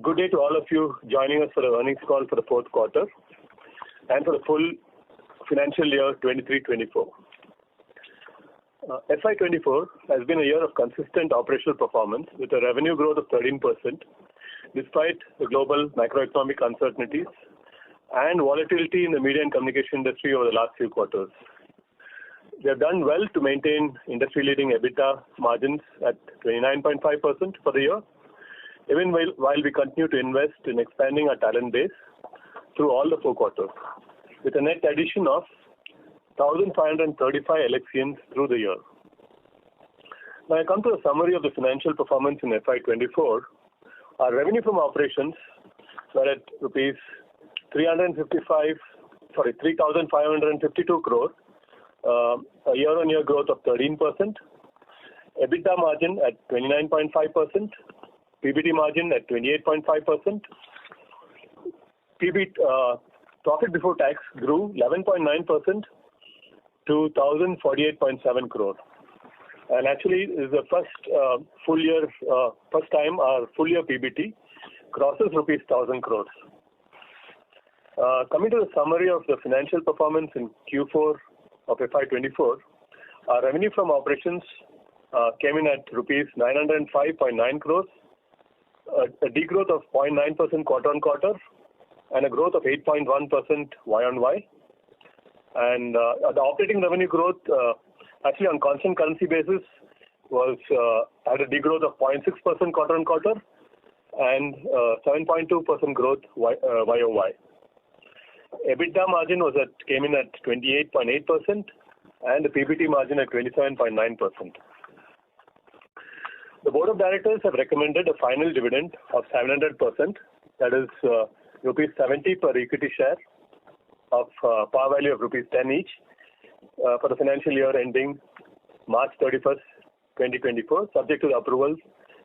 Good day to all of you joining us for the earnings call for the fourth quarter and for the full financial year 23-24. FY24 has been a year of consistent operational performance with a revenue growth of 13% despite the global macroeconomic uncertainties and volatility in the media and communication industry over the last few quarters. We have done well to maintain industry-leading EBITDA margins at 29.5% for the year, even while we continue to invest in expanding our talent base through all the 4 quarters, with a net addition of 1,535 Elxsians through the year. Now I come to a summary of the financial performance in FY24. Our revenue from operations were at rupees 3,552 crore, a year-on-year growth of 13%, EBITDA margin at 29.5%, PBT margin at 28.5%, profit before tax grew 11.9% to 1,048.7 crore. And actually, this is the first time our full year PBT crosses rupees 1,000 crores. Coming to the summary of the financial performance in Q4 of FY24, our revenue from operations came in at rupees 905.9 crores, a degrowth of 0.9% quarter-on-quarter, and a growth of 8.1% Y-on-Y. And the operating revenue growth, actually on constant currency basis, was had a degrowth of 0.6% quarter-on-quarter and 7.2% growth Y-o-Y. EBITDA margin came in at 28.8% and the PBT margin at 27.9%. The Board of Directors have recommended a final dividend of 700%, that is rupees 70 per equity share of par value of rupees 10 each for the financial year ending March 31st, 2024, subject to the approvals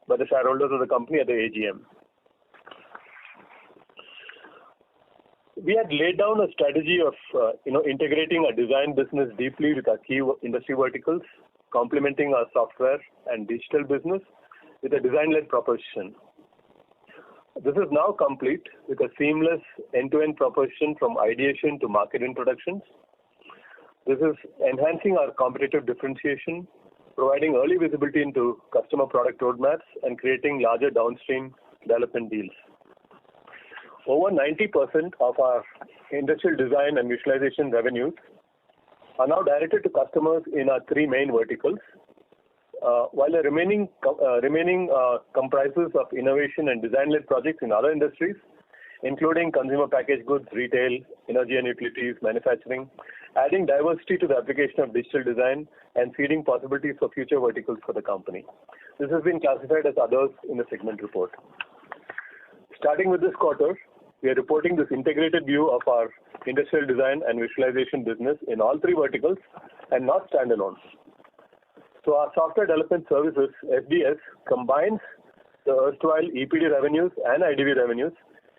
by the shareholders of the company at the AGM. We had laid down a strategy of integrating our design business deeply with our key industry verticals, complementing our software and digital business with a design-led proposition. This is now complete with a seamless end-to-end proposition from ideation to market introductions. This is enhancing our competitive differentiation, providing early visibility into customer product roadmaps, and creating larger downstream development deals. Over 90% of our industrial design and visualization revenues are now directed to customers in our 3 main verticals, while the remaining comprises of innovation and design-led projects in other industries, including consumer packaged goods, retail, energy and utilities, manufacturing, adding diversity to the application of digital design and seeding possibilities for future verticals for the company. This has been classified as others in the segment report. Starting with this quarter, we are reporting this integrated view of our industrial design and visualization business in all 3 verticals and not standalone. So our software development services, SDS, combines the erstwhile EPD revenues and IDV revenues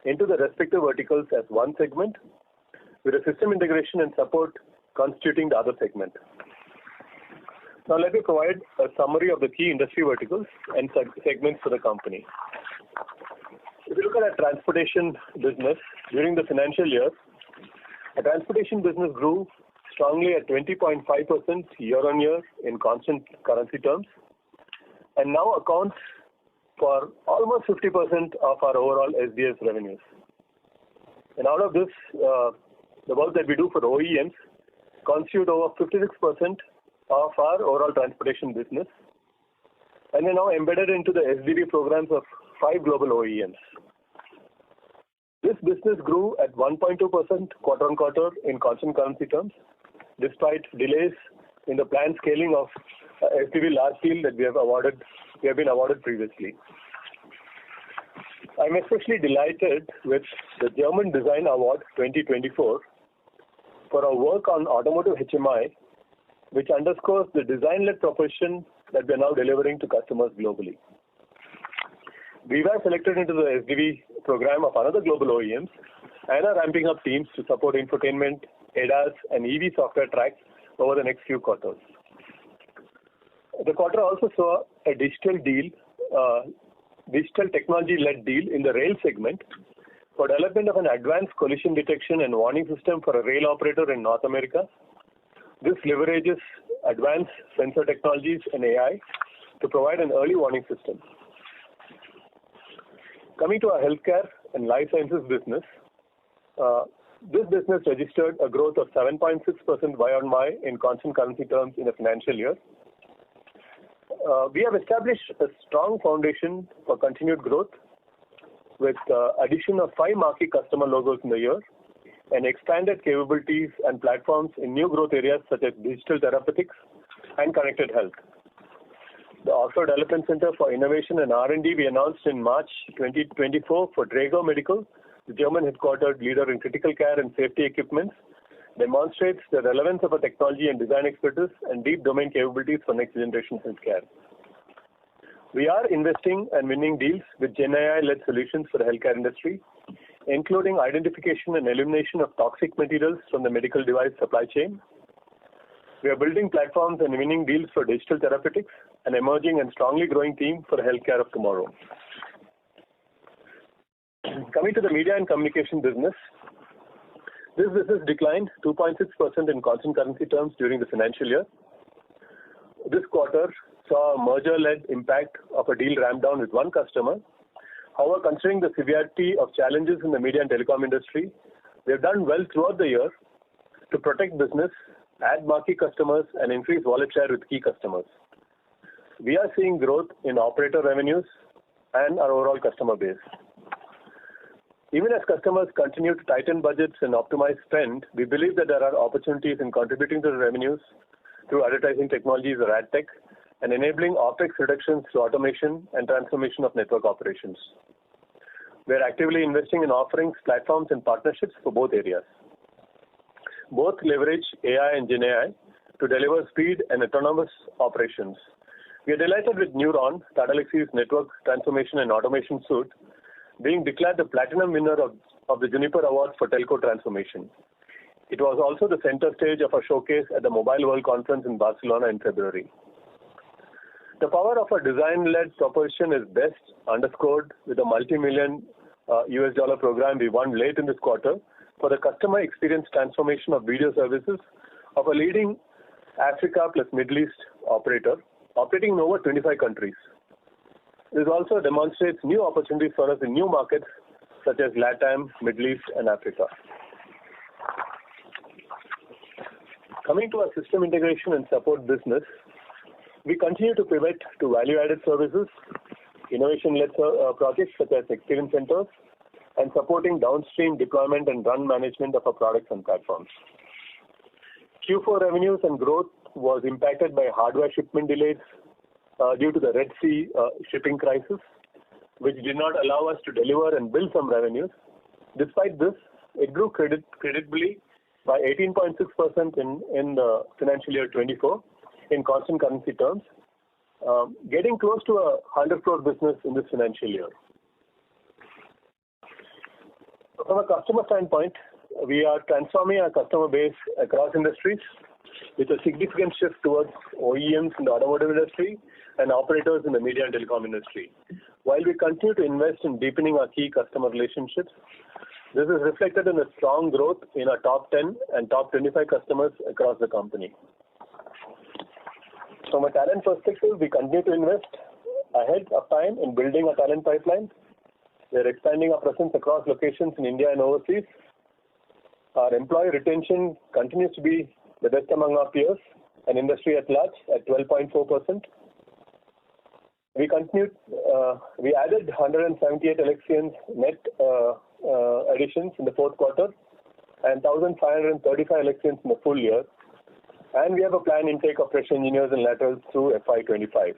into the respective verticals as one segment, with a system integration and support constituting the other segment. Now let me provide a summary of the key industry verticals and segments for the company. If you look at our transportation business during the financial year, our transportation business grew strongly at 20.5% year-on-year in constant currency terms, and now accounts for almost 50% of our overall SDS revenues. And out of this, the work that we do for the OEMs constitute over 56% of our overall transportation business, and we're now embedded into the SDV programs of 5 global OEMs. This business grew at 1.2% quarter-on-quarter in constant currency terms, despite delays in the planned scaling of SDV large deal that we have been awarded previously. I'm especially delighted with the German Design Award 2024 for our work on automotive HMI, which underscores the design-led proposition that we are now delivering to customers globally. We were selected into the SDV program of another global OEMs and are ramping up teams to support infotainment, ADAS, and EV software tracks over the next few quarters. The quarter also saw a digital deal digital technology-led deal in the rail segment for development of an advanced collision detection and warning system for a rail operator in North America. This leverages advanced sensor technologies and AI to provide an early warning system. Coming to our healthcare and life sciences business, this business registered a growth of 7.6% Y-on-Y in constant currency terms in the financial year. We have established a strong foundation for continued growth with addition of 5 marquee customer logos in the year and expanded capabilities and platforms in new growth areas such as digital therapeutics and connected health. The Offshore Development Center for Innovation and R&D we announced in March 2024 for Drago Medical, the German headquartered leader in critical care and safety equipments, demonstrates the relevance of a technology and design expertise and deep domain capabilities for next generation healthcare. We are investing and winning deals with GenAI-led solutions for the healthcare industry, including identification and elimination of toxic materials from the medical device supply chain. We are building platforms and winning deals for digital therapeutics, an emerging and strongly growing theme for the healthcare of tomorrow. Coming to the media and communication business, this business declined 2.6% in constant currency terms during the financial year. This quarter saw a merger-led impact of a deal ramp down with one customer. However, considering the severity of challenges in the media and telecom industry, we have done well throughout the year to protect business, add marquee customers, and increase wallet share with key customers. We are seeing growth in operator revenues and our overall customer base. Even as customers continue to tighten budgets and optimize spend, we believe that there are opportunities in contributing to the revenues through advertising technologies or ad tech and enabling OpEx reductions through automation and transformation of network operations. We are actively investing in offerings, platforms, and partnerships for both areas. Both leverage AI and GenAI to deliver speed and autonomous operations. We are delighted with Neuron, Tata Elxsi's network transformation and automation suite, being declared the platinum winner of the Juniper Awards for Telco Transformation. It was also the center stage of a showcase at the Mobile World Conference in Barcelona in February. The power of a design-led proposition is best underscored with a multi-million US dollar program we won late in this quarter for the customer experience transformation of video services of a leading Africa plus Middle East operator operating in over 25 countries. This also demonstrates new opportunities for us in new markets such as LATAM, Middle East, and Africa. Coming to our system integration and support business, we continue to pivot to value-added services, innovation-led projects such as experience centers, and supporting downstream deployment and run management of our products and platforms. Q4 revenues and growth was impacted by hardware shipment delays due to the Red Sea shipping crisis, which did not allow us to deliver and build some revenues. Despite this, it grew credibly by 18.6% in the financial year 24 in constant currency terms, getting close to a 100 crore business in this financial year. From a customer standpoint, we are transforming our customer base across industries with a significant shift towards OEMs in the automotive industry and operators in the media and telecom industry. While we continue to invest in deepening our key customer relationships, this is reflected in a strong growth in our top 10 and top 25 customers across the company. From a talent perspective, we continue to invest ahead of time in building a talent pipeline. We are expanding our presence across locations in India and overseas. Our employee retention continues to be the best among our peers and industry at large at 12.4%. We added 178 Elxsians net additions in the fourth quarter and 1,535 Elxsians in the full year. And we have a planned intake of fresh engineers and laterals through FY25.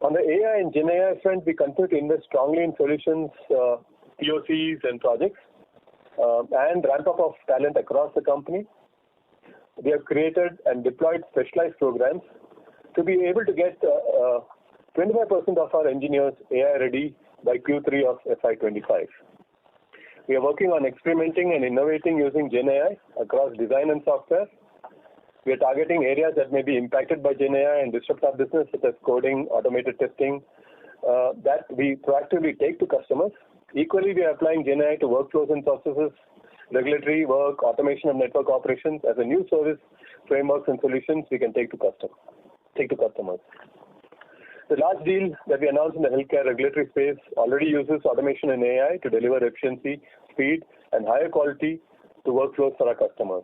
On the AI and GenAI front, we continue to invest strongly in solutions, POCs and projects, and ramp up of talent across the company. We have created and deployed specialized programs to be able to get 25% of our engineers AI ready by Q3 of FY25. We are working on experimenting and innovating using GenAI across design and software. We are targeting areas that may be impacted by GenAI and disrupt our business, such as coding, automated testing, that we proactively take to customers. Equally, we are applying GenAI to workflows and processes, regulatory work, automation of network operations as a new service, frameworks and solutions we can take to customers. The last deal that we announced in the healthcare regulatory space already uses automation and AI to deliver efficiency, speed, and higher quality to workflows for our customers.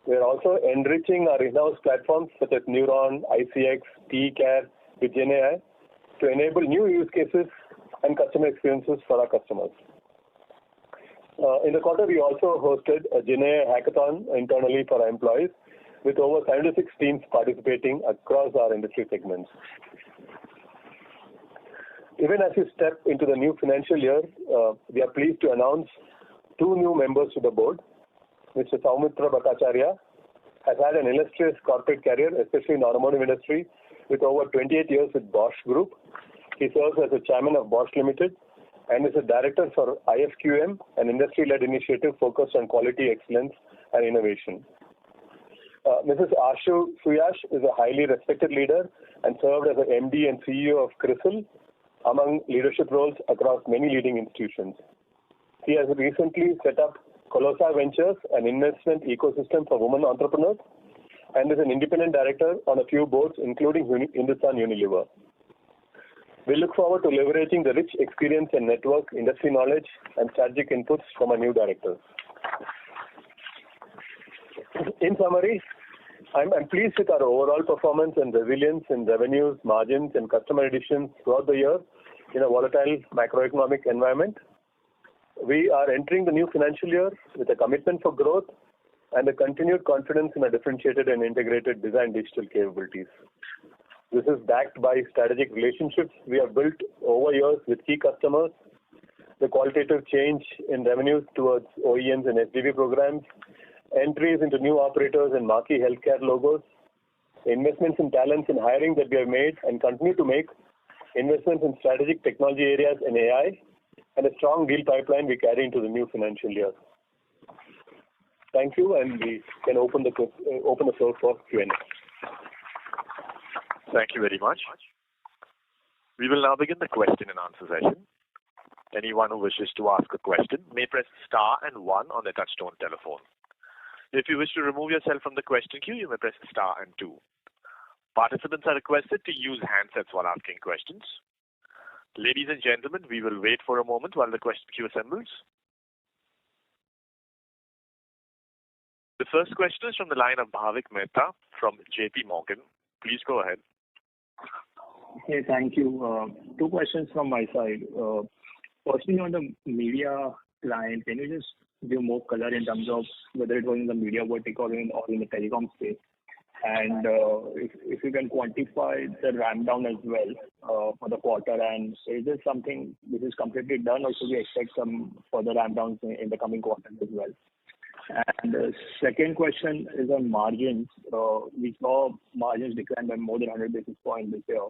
We are also enriching our in-house platforms such as Neuron, ICX, TE-Care with GenAI to enable new use cases and customer experiences for our customers. In the quarter, we also hosted a GenAI hackathon internally for our employees with over 76 teams participating across our industry segments. Even as we step into the new financial year, we are pleased to announce 2 new members to the board. Mr. Soumitra Bhattacharya has had an illustrious corporate career, especially in the automotive industry, with over 28 years with Bosch Group. He serves as the chairman of Bosch Limited and is a director for IFQM, an industry-led initiative focused on quality excellence and innovation. Mrs. Ashu Suyash is a highly respected leader and served as the MD and CEO of CRISIL, among leadership roles across many leading institutions. He has recently set up Colossa Ventures, an investment ecosystem for women entrepreneurs, and is an independent director on a few boards, including Hindustan Unilever. We look forward to leveraging the rich experience and network, industry knowledge, and strategic inputs from our new directors. In summary, I'm pleased with our overall performance and resilience in revenues, margins, and customer additions throughout the year in a volatile macroeconomic environment. We are entering the new financial year with a commitment for growth and a continued confidence in our differentiated and integrated design digital capabilities. This is backed by strategic relationships we have built over years with key customers, the qualitative change in revenues towards OEMs and SDV programs, entries into new operators and marquee healthcare logos, investments in talents and hiring that we have made and continue to make, investments in strategic technology areas and AI, and a strong deal pipeline we carry into the new financial year. Thank you, and we can open the floor for Q&A. Thank you very much. We will now begin the question and answer session. Anyone who wishes to ask a question may press star and 1 on their touchtone telephone. If you wish to remove yourself from the question queue, you may press star and 2. Participants are requested to use handsets while asking questions. Ladies and gentlemen, we will wait for a moment while the question queue assembles. The first question is from the line of Bhavik Mehta from JP Morgan. Please go ahead. Hey, thank you. 2 questions from my side. Firstly, on the media client, can you just give more color in terms of whether it was in the media vertical or in the telecom space? And if you can quantify the ramp down as well for the quarter, and is this something which is completely done, or should we expect some further ramp downs in the coming quarters as well? And the second question is on margins. We saw margins decline by more than 100 basis points this year.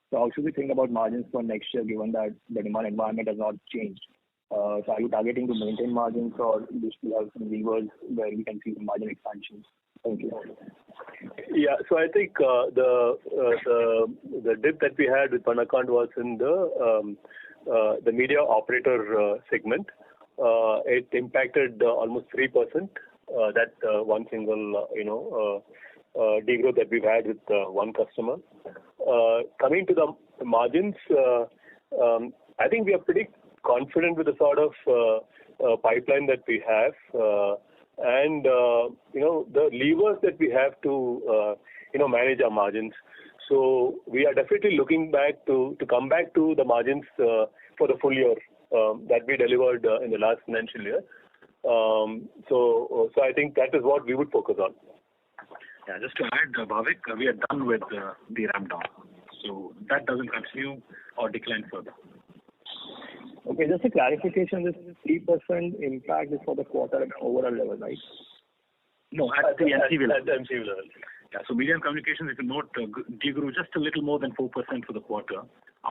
So how should we think about margins for next year, given that the demand environment has not changed? So are you targeting to maintain margins, or do you still have some levers where we can see some margin expansions? Thank you. Yeah, so I think the dip that we had with one account was in the media operator segment. It impacted almost 3%. That one single degrowth that we've had with one customer. Coming to the margins, I think we are pretty confident with the sort of pipeline that we have, and the levers that we have to manage our margins. So we are definitely looking back to come back to the margins for the full year that we delivered in the last financial year. So I think that is what we would focus on. Yeah, just to add, Bhavik, we are done with the ramp down. So that doesn't continue or decline further. Okay, just a clarification, this 3% impact is for the quarter at an overall level, right? No, at the MCV level. At the MCV level. Yeah, so media and communications, if you note, degrew just a little more than 4% for the quarter,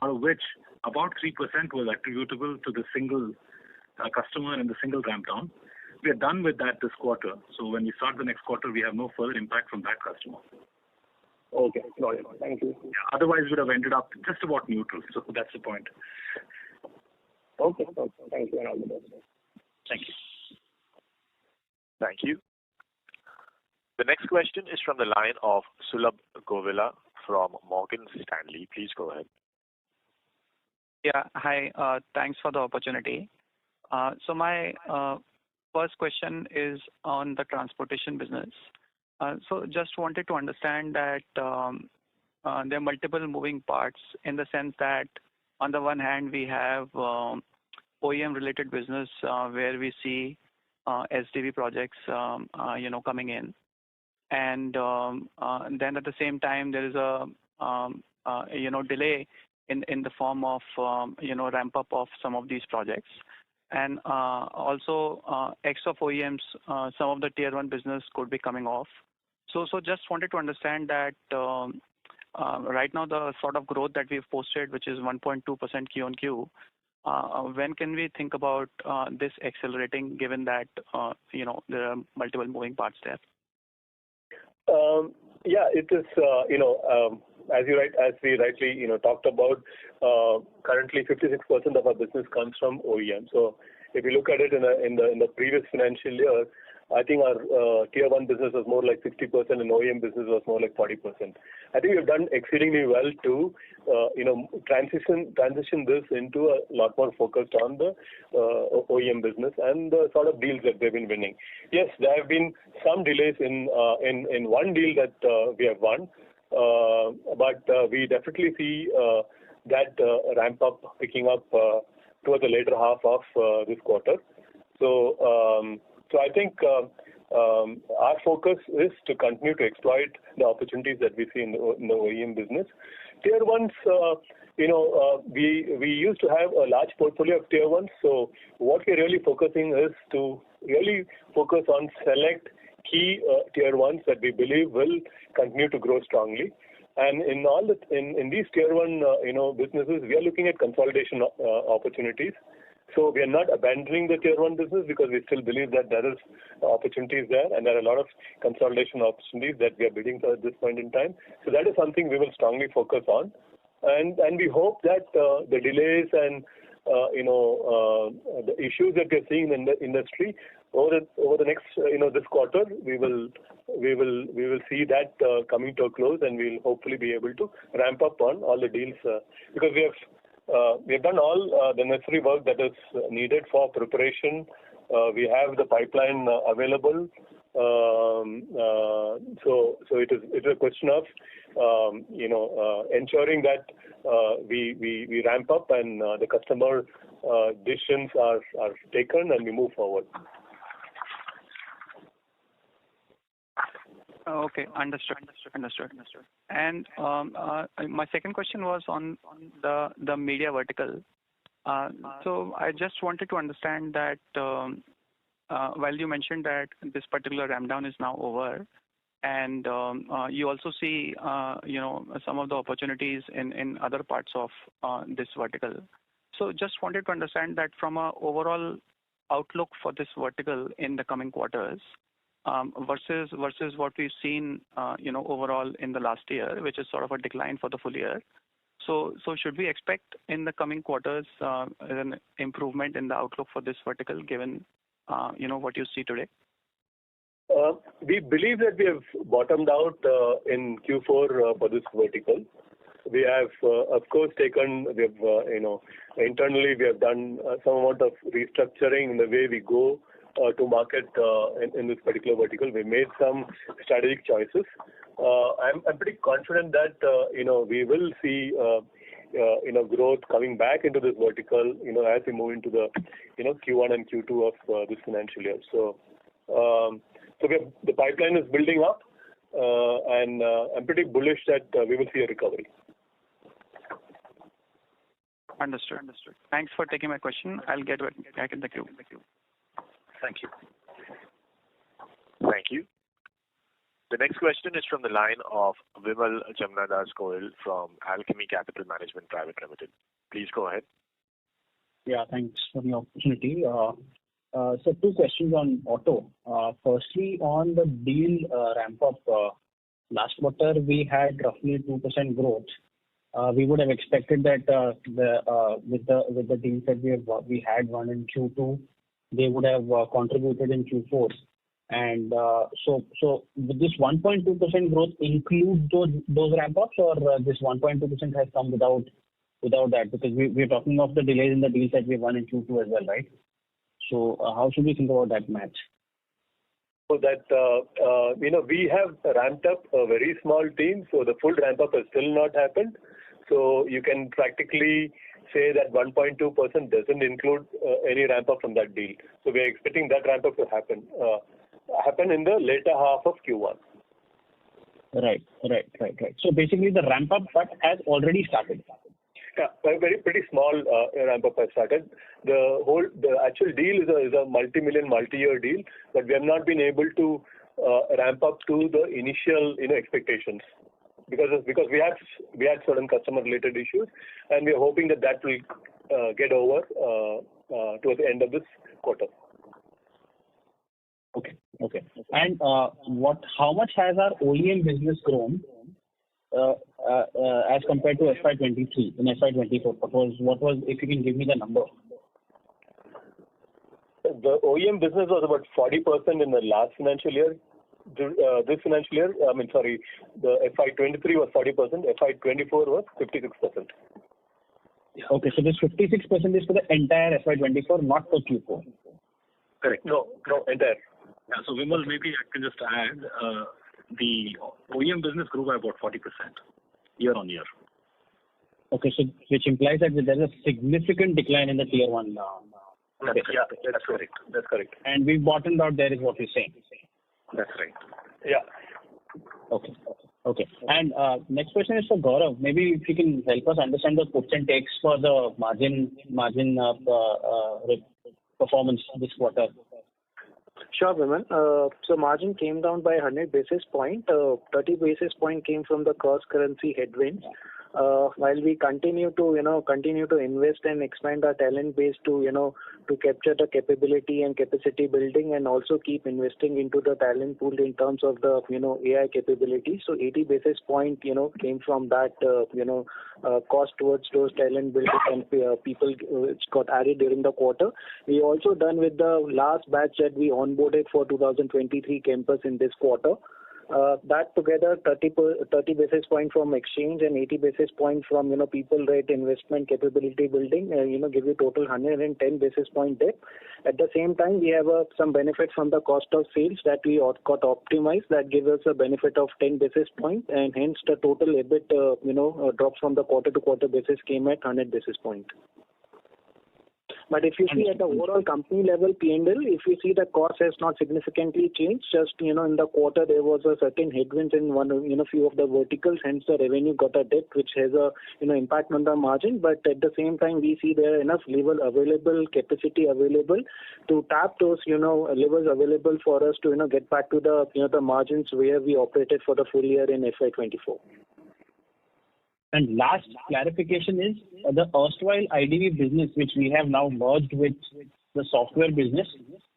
out of which about 3% was attributable to the single customer and the single ramp down. we are done with that this quarter. So when we start the next quarter, we have no further impact from that customer. Okay, got it. Thank you. Yeah, otherwise, we would have ended up just about neutral. So that's the point. Okay, thank you and all the best. Thank you. Thank you. The next question is from the line of Sulabh Govila from Morgan Stanley. Please go ahead. Yeah, hi. Thanks for the opportunity. So my first question is on the transportation business. So just wanted to understand that there are multiple moving parts in the sense that on the one hand we have OEM related business where we see SDV projects coming in, and then at the same time there is a delay in the form of ramp up of some of these projects, and also X of OEMs, some of the tier 1 business could be coming off. So just wanted to understand that right now the sort of growth that we've posted, which is 1.2% Q on Q, when can we think about this accelerating, given that there are multiple moving parts there? Yeah, it is. As we rightly talked about, currently 56% of our business comes from OEM. So if you look at it in the previous financial year, I think our tier 1 business was more like 60% and OEM business was more like 40%. I think we've done exceedingly well to transition this into a lot more focused on the OEM business and the sort of deals that they've been winning. Yes, there have been some delays in one deal that we have won, but we definitely see that ramp up picking up towards the later half of this quarter. So I think our focus is to continue to exploit the opportunities that we see in the OEM business. Tier 1s, we used to have a large portfolio of tier 1s. So what we're really focusing is to really focus on select key tier 1s that we believe will continue to grow strongly. And in these tier 1 businesses, we are looking at consolidation opportunities. So we are not abandoning the tier 1 business because we still believe that there is opportunities there, and there are a lot of consolidation opportunities that we are bidding for at this point in time. So that is something we will strongly focus on, and we hope that the delays and the issues that we are seeing in the industry over the next this quarter, we will see that coming to a close, and we will hopefully be able to ramp up on all the deals because we have done all the necessary work that is needed for preparation. We have the pipeline available. So it is a question of ensuring that we ramp up and the customer decisions are taken and we move forward. Okay, understood. And my second question was on the media vertical. So I just wanted to understand that while you mentioned that this particular ramp down is now over, and you also see some of the opportunities in other parts of this vertical. So just wanted to understand that from a overall outlook for this vertical in the coming quarters, versus what we've seen overall in the last year, which is sort of a decline for the full year. So should we expect in the coming quarters an improvement in the outlook for this vertical, given what you see today? We believe that we have bottomed out in Q4 for this vertical. We have, of course, internally we have done some amount of restructuring in the way we go to market in this particular vertical. We made some strategic choices. I'm pretty confident that we will see growth coming back into this vertical as we move into the Q1 and Q2 of this financial year. So the pipeline is building up, and I'm pretty bullish that we will see a recovery. Understood. Thanks for taking my question. I'll get back in the queue. Thank you. Thank you. The next question is from the line of Vimal Jamnadas Goyal from Alchemy Capital Management Private Limited. Please go ahead. Yeah, thanks for the opportunity. So two questions on auto. Firstly, on the deal ramp-up, last quarter we had roughly 2% growth. We would have expected that with the deals that we had won in Q2, they would have contributed in Q4. And so would this 1.2% growth include those ramp-ups, or this 1.2% has come without that? Because we're talking of the delays in the deals that we won in Q2 as well, right? So how should we think about that match? So that, we have ramped up a very small team, so the full ramp-up has still not happened. So you can practically say that 1.2% doesn't include any ramp-up from that deal. So we're expecting that ramp-up to happen in the later half of Q1. Right. So basically the ramp-up part has already started. Yeah, pretty small ramp-up has started. The actual deal is a multi-year deal, but we have not been able to ramp up to the initial expectations because we had certain customer-related issues, and we are hoping that will get over towards the end of this quarter. Okay. And how much has our OEM business grown as compared to FY23 in FY24? What was, if you can give me the number? The OEM business was about 40% in the last financial year. This financial year, the FY23 was 40%, FY24 was 56%. Okay, so this 56% is for the entire FY24, not for Q4. Correct. No, entire. Yeah, so Vimal, maybe I can just add, the OEM business grew by about 40% year on year. Okay, so which implies that there is a significant decline in the tier 1 Okay. Yeah, that's correct. And we've bottomed out there is what you're saying. That's right. Yeah. Okay. And next question is for Gaurav. Maybe if you can help us understand the puts and takes for the margin performance this quarter. Sure, Vimal. So margin came down by 100 basis point. 30 basis point came from the cross currency headwinds. While we continue to invest and expand our talent base to capture the capability and capacity building, and also keep investing into the talent pool in terms of the AI capability. So 80 basis point came from that cost towards those talent building and people which got added during the quarter. We also done with the last batch that we onboarded for 2023 campus in this quarter. That together 30 basis point from exchange and 80 basis point from people rate investment capability building, give you total 110 basis point dip. At the same time, we have some benefit from the cost of sales that we got optimized, that gives us a benefit of 10 basis point, and hence the total EBIT drops from the quarter to quarter basis came at 100 basis point. But if you see at the overall company level P&L, if you see the cost has not significantly changed, just in the quarter there was a certain headwinds in few of the verticals, hence the revenue got a dip, which has a impact on the margin. But at the same time, we see there enough level available, capacity available to tap those levels available for us to get back to the margins where we operated for the full year in FY24. And last clarification is the erstwhile IDV business, which we have now merged with the software business,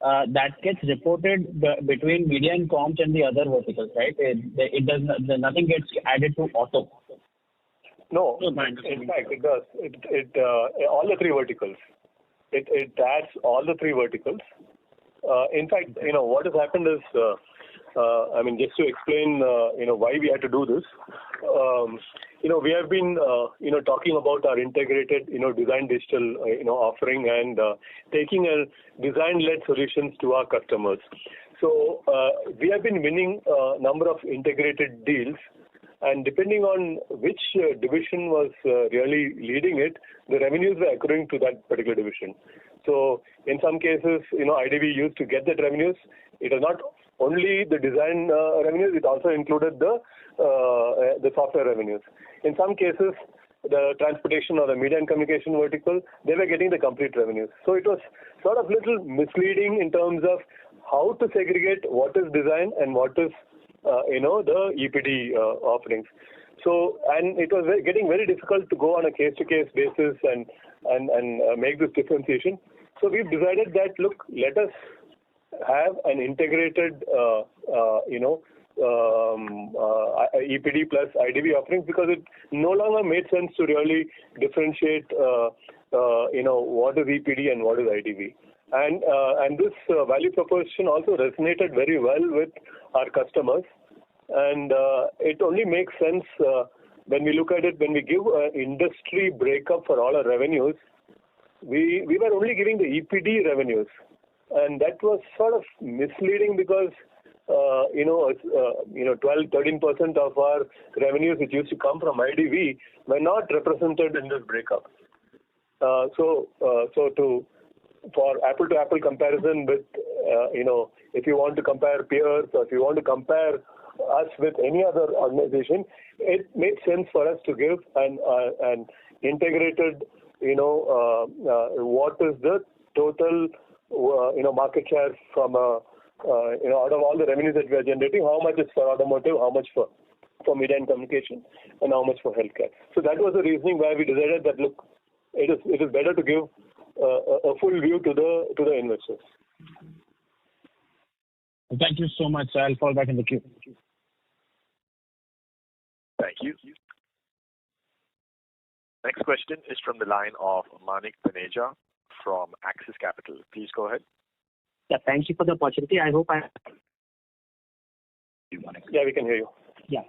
that gets reported between media and comms and the other verticals, right? It does nothing gets added to auto. No, in fact, it does. It all the three verticals. It adds all the three verticals. In fact, what has happened is, just to explain, why we had to do this. We have been, talking about our integrated, design digital, offering and taking a design-led solutions to our customers. So we have been winning a number of integrated deals, and depending on which division was really leading it, the revenues were accruing to that particular division. So in some cases, IDV used to get that revenues. It was not only the design revenues; it also included the software revenues. In some cases, the transportation or the media and communication vertical, they were getting the complete revenues. So it was sort of little misleading in terms of how to segregate what is design and what is, the EPD offerings. So, and it was getting very difficult to go on a case-to-case basis and make this differentiation. So we've decided that, look, let us have an integrated, EPD plus IDV offerings, because it no longer made sense to really differentiate, what is EPD and what is IDV. And this value proposition also resonated very well with our customers. And it only makes sense when we look at it, when we give an industry breakup for all our revenues, we were only giving the EPD revenues. And that was sort of misleading because 12-13% of our revenues which used to come from IDV were not represented in this breakup. For apple-to-apple comparison with, if you want to compare peers or if you want to compare us with any other organization, it makes sense for us to give an integrated, what is the total, market share from out of all the revenues that we are generating, how much is for automotive, how much for media and communication, and how much for healthcare. So that was the reasoning why we decided that, look, it is better to give a full view to the investors. Thank you so much. I'll fall back in the queue. Thank you. Next question is from the line of Manik Taneja from Axis Capital. Please go ahead. Yeah, thank you for the opportunity. I hope Yeah, we can hear you. Yeah.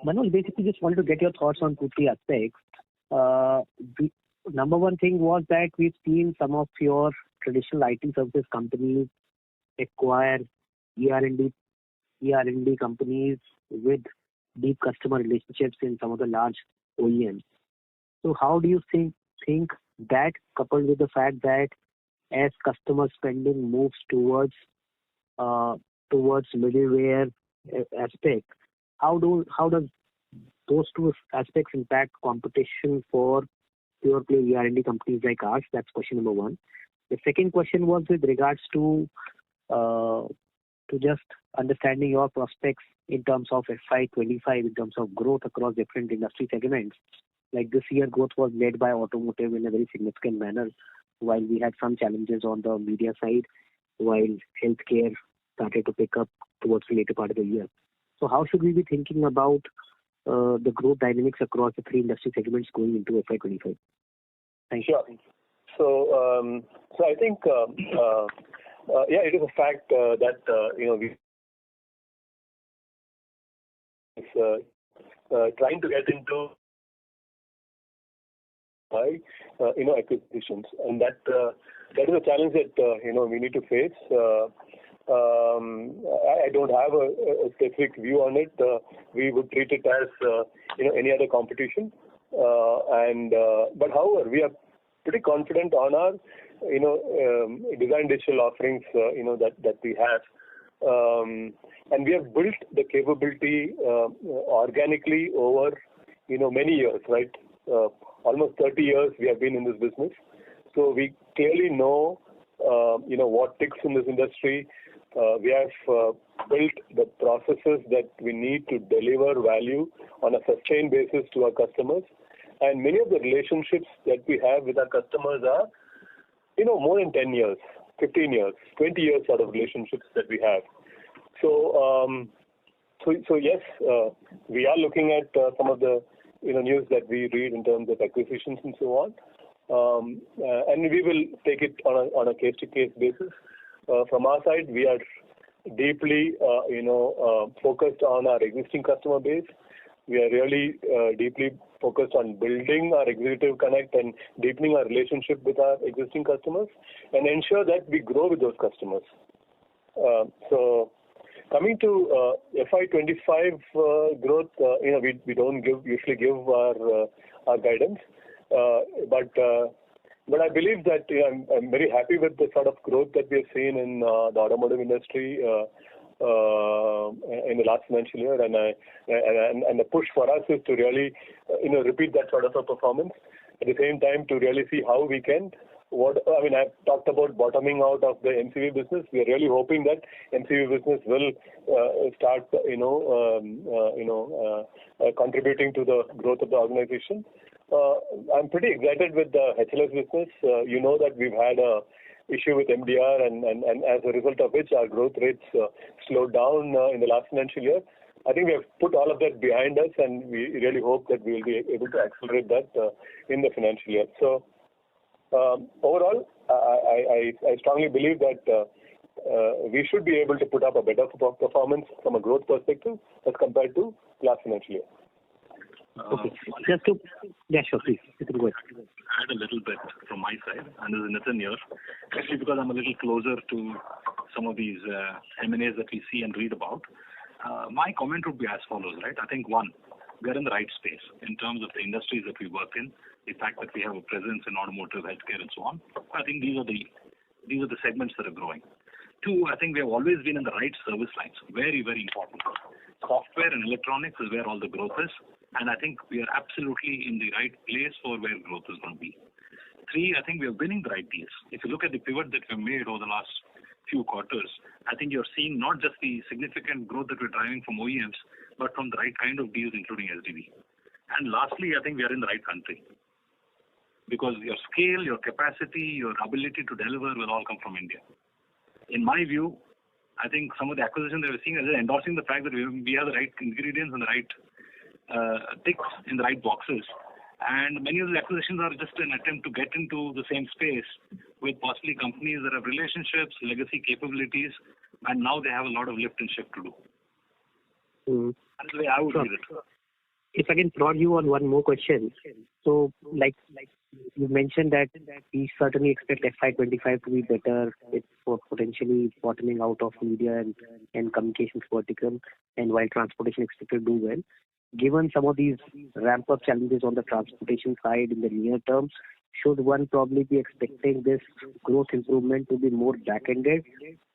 Manoj, basically just wanted to get your thoughts on 2-3 aspects. The number one thing was that we've seen some of your traditional IT services companies acquire ER&D companies with deep customer relationships in some of the large OEMs. So how do you think that, coupled with the fact that as customer spending moves towards middleware aspect, how does those two aspects impact competition for pure play ER&D companies like ours? That's question number one. The second question was with regards to just understanding your prospects in terms of FY25, in terms of growth across different industry segments. Like this year, growth was led by automotive in a very significant manner, while we had some challenges on the media side, while healthcare started to pick up towards the later part of the year. So how should we be thinking about the growth dynamics across the 3 industry segments going into FY25? Thank you. Sure. So I think, it is a fact that, we trying to get into acquisitions, and that is a challenge that we need to face. I don't have a specific view on it. We would treat it as any other competition, but however, we are pretty confident on our design digital offerings that we have, and we have built the capability organically over many years, right? Almost 30 years we have been in this business, so we clearly know what ticks in this industry. We have built the processes that we need to deliver value on a sustained basis to our customers, and many of the relationships that we have with our customers are more than 10 years, 15 years, 20 years sort of relationships that we have. So yes, we are looking at some of the news that we read in terms of acquisitions and so on, and we will take it on a case-to-case basis. From our side, we are deeply focused on our existing customer base. We are really deeply focused on building our executive connect and deepening our relationship with our existing customers and ensure that we grow with those customers. So coming to FY25 growth, we don't usually give our guidance, but I believe that I'm very happy with the sort of growth that we have seen in the automotive industry in the last financial year, and the push for us is to really repeat that sort of a performance. At the same time, to really see how we can. I've talked about bottoming out of the MCV business. We are really hoping that MCV business will start, contributing to the growth of the organization. I'm pretty excited with the HLS business. You know that we've had a issue with MDR, and as a result of which our growth rates slowed down in the last financial year. I think we have put all of that behind us, and we really hope that we will be able to accelerate that in the financial year. So overall, I strongly believe that we should be able to put up a better performance from a growth perspective as compared to last financial year. Okay. Sure, please. You can go ahead. Add a little bit from my side, and this is Nitin here, especially because I'm a little closer to some of these M&As that we see and read about. My comment would be as follows, right? I think one, we are in the right space in terms of the industries that we work in, the fact that we have a presence in automotive, healthcare, and so on. I think these are the segments that are growing. Two, I think we have always been in the right service lines. Very, very important. Software and electronics is where all the growth is, and I think we are absolutely in the right place for where growth is going to be. Three, I think we are winning the right deals. If you look at the pivot that we've made over the last few quarters, I think you're seeing not just the significant growth that we're driving from OEMs, but from the right kind of deals, including SDV. And lastly, I think we are in the right country, because your scale, your capacity, your ability to deliver will all come from India. In my view, I think some of the acquisitions that we're seeing are endorsing the fact that we have the right ingredients and the right ticks in the right boxes. And many of the acquisitions are just an attempt to get into the same space with possibly companies that have relationships, legacy capabilities, and now they have a lot of lift and shift to do. That's the way I would read it. If I can prod you on one more question. So, like you mentioned that we certainly expect FY25 to be better. It's for potentially bottoming out of media and communications vertical, and while transportation expected to do well. Given some of these ramp-up challenges on the transportation side in the near term, should one probably be expecting this growth improvement to be more back-ended,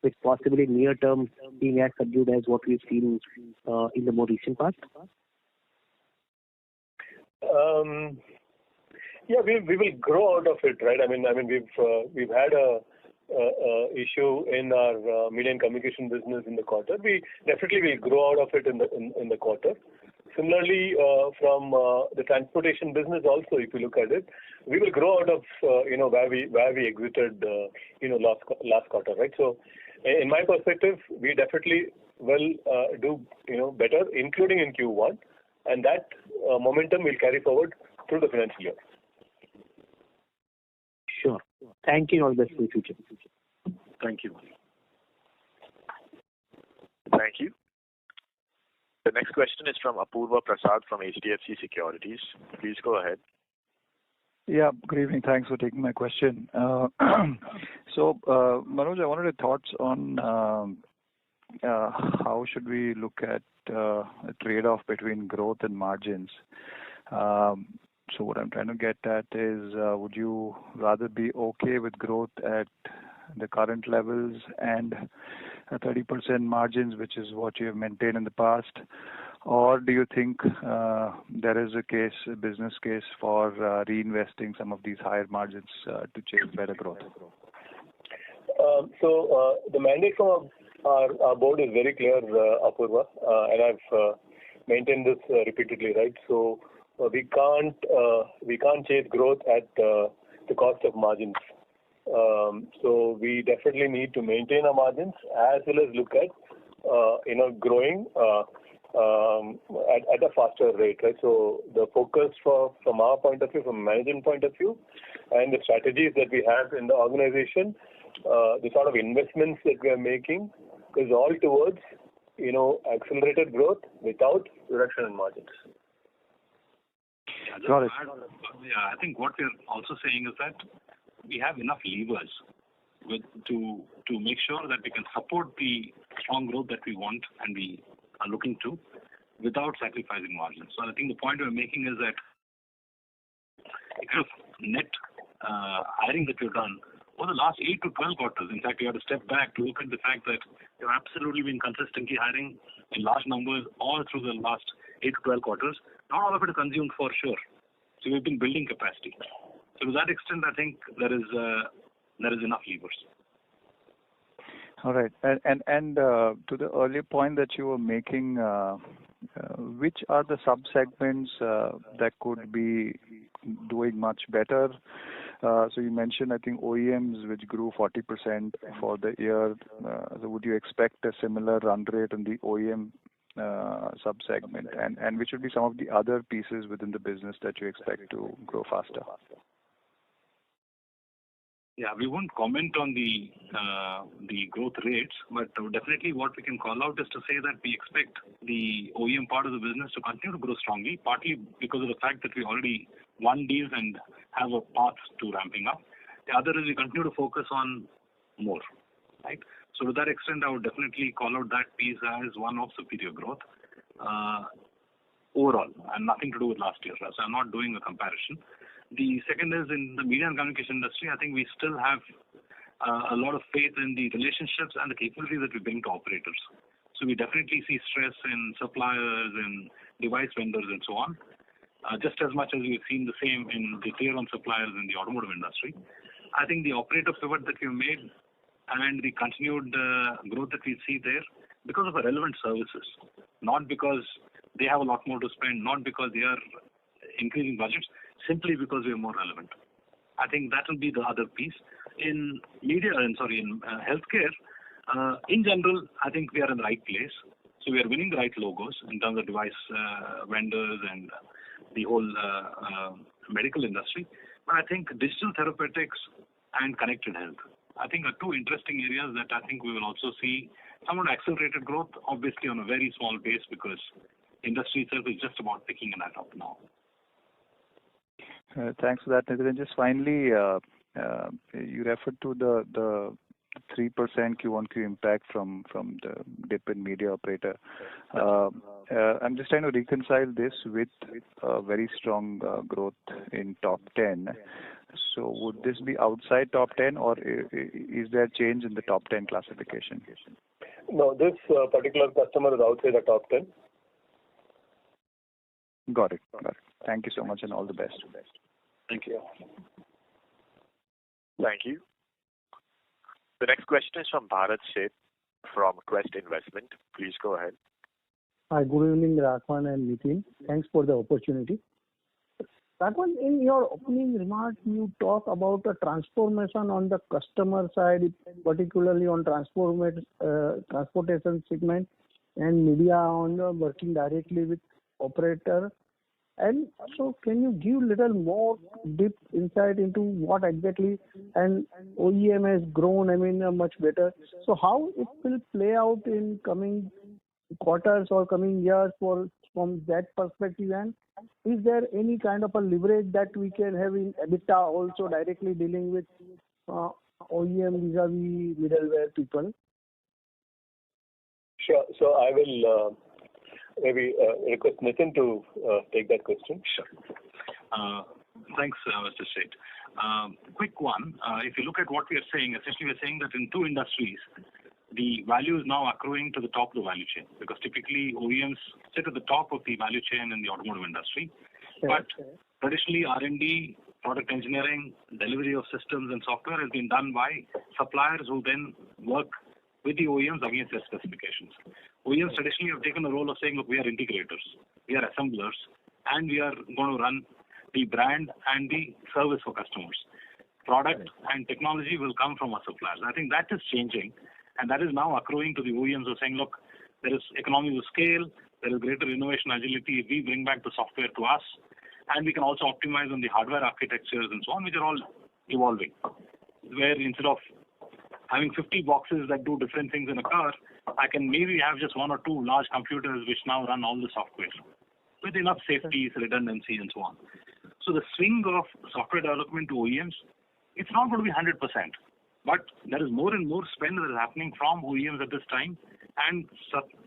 with possibly near term being as subdued as what we've seen in the more recent past? Yeah, we will grow out of it, right? I mean, we've had a issue in our media and communication business in the quarter. We definitely will grow out of it in the quarter. Similarly, from the transportation business also, if you look at it, we will grow out of where we exited last quarter, right? So, in my perspective, we definitely will do better, including in Q1, and that momentum will carry forward through the financial year. Sure. Thank you. All the best for the future. Thank you. Thank you. The next question is from Apurva Prasad from HDFC Securities. Please go ahead. Yeah, good evening. Thanks for taking my question. So, Manoj, I wanted your thoughts on how should we look at a trade-off between growth and margins. So what I'm trying to get at is, would you rather be okay with growth at the current levels and 30% margins, which is what you have maintained in the past, or do you think there is a business case for reinvesting some of these higher margins to chase better growth? So the mandate from our board is very clear, Apurva, and I've maintained this repeatedly, right? So we can't chase growth at the cost of margins. So we definitely need to maintain our margins as well as look at growing at a faster rate, right? So the focus from our point of view, from a management point of view, and the strategies that we have in the organization, the sort of investments that we are making is all towards accelerated growth without reduction in margins. Got it. I think what we're also saying is that we have enough levers to make sure that we can support the strong growth that we want and we are looking to without sacrificing margins. So I think the point we're making is that the kind of net hiring that we've done over the last 8 to 12 quarters, in fact, you have to step back to look at the fact that we've absolutely been consistently hiring in large numbers all through the last 8 to 12 quarters. Not all of it is consumed for sure. So we've been building capacity. So to that extent, I think there is enough levers. All right. And to the earlier point that you were making, which are the sub-segments that could be doing much better? So you mentioned, I think, OEMs which grew 40% for the year. So would you expect a similar run rate on the OEM sub-segment? And which would be some of the other pieces within the business that you expect to grow faster? Yeah, we won't comment on the growth rates, but definitely what we can call out is to say that we expect the OEM part of the business to continue to grow strongly, partly because of the fact that we already won deals and have a path to ramping up. The other is we continue to focus on more, right? So to that extent, I would definitely call out that piece as one of superior growth overall, and nothing to do with last year. So I'm not doing a comparison. The second is in the media and communication industry, I think we still have a lot of faith in the relationships and the capabilities that we bring to operators. So we definitely see stress in suppliers and device vendors and so on, just as much as we've seen the same in the tier one suppliers in the automotive industry. I think the operator pivot that we've made and the continued growth that we see there because of the relevant services, not because they have a lot more to spend, not because they are increasing budgets, simply because we are more relevant. I think that will be the other piece. In healthcare, in general, I think we are in the right place. So we are winning the right logos in terms of device vendors and the whole medical industry. But I think digital therapeutics and connected health, I think are two interesting areas that I think we will also see somewhat accelerated growth, obviously on a very small base because industry itself is just about picking that up now. Thanks for that, Nitin. And just finally, you referred to the 3% Q1Q impact from the dip in media operator. I'm just trying to reconcile this with very strong growth in top 10. So would this be outside top 10 or is there change in the top 10 classification? No, this particular customer is outside the top 10. Got it. Thank you so much and all the best. Thank you. Thank you. The next question is from Bharat Sheth from Quest Investment. Please go ahead. Hi, good evening, Rakwan and Nitin. Thanks for the opportunity. Rakwan, in your opening remarks, you talk about a transformation on the customer side, particularly on transportation segment and media on working directly with operator. And so can you give little more deep insight into what exactly and OEM has grown, much better. So how it will play out in coming quarters or coming years from that perspective, and is there any kind of a leverage that we can have in EBITDA also directly dealing with OEM vis-a-vis middleware people? Sure. So I will maybe request Nitin to take that question. Sure. Thanks, Mr. Sheth. Quick one. If you look at what we are saying, essentially we're saying that in two industries, the value is now accruing to the top of the value chain because typically OEMs sit at the top of the value chain in the automotive industry. But traditionally R&D, product engineering, delivery of systems and software has been done by suppliers who then work with the OEMs against their specifications. OEMs traditionally have taken the role of saying, look, we are integrators, we are assemblers, and we are going to run the brand and the service for customers. Product and technology will come from our suppliers. I think that is changing, and that is now accruing to the OEMs who are saying, look, there is economies of scale, there is greater innovation agility if we bring back the software to us, and we can also optimize on the hardware architectures and so on, which are all evolving. Where instead of having 50 boxes that do different things in a car, I can maybe have just one or two large computers which now run all the software with enough safety, redundancy, and so on. So the swing of software development to OEMs, it's not going to be 100%, but there is more and more spend that is happening from OEMs at this time and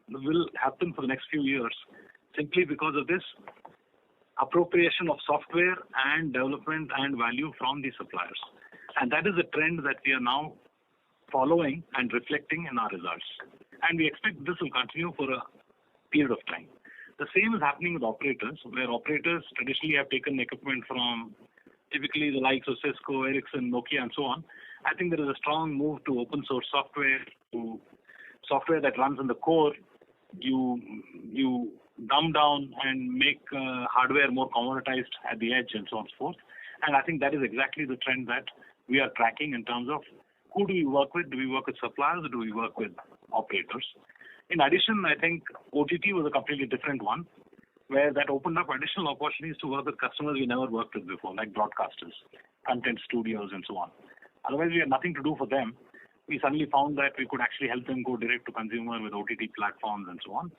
will happen for the next few years simply because of this appropriation of software and development and value from the suppliers. And that is a trend that we are now following and reflecting in our results. And we expect this will continue for a period of time. The same is happening with operators, where operators traditionally have taken equipment from typically the likes of Cisco, Ericsson, Nokia, and so on. I think there is a strong move to open source software, to software that runs in the core. You dumb down and make hardware more commoditized at the edge and so on and so forth. And I think that is exactly the trend that we are tracking in terms of who do we work with? Do we work with suppliers or do we work with operators? In addition, I think OTT was a completely different one, where that opened up additional opportunities to work with customers we never worked with before, like broadcasters, content studios, and so on. Otherwise, we had nothing to do for them. We suddenly found that we could actually help them go direct to consumer with OTT platforms and so on.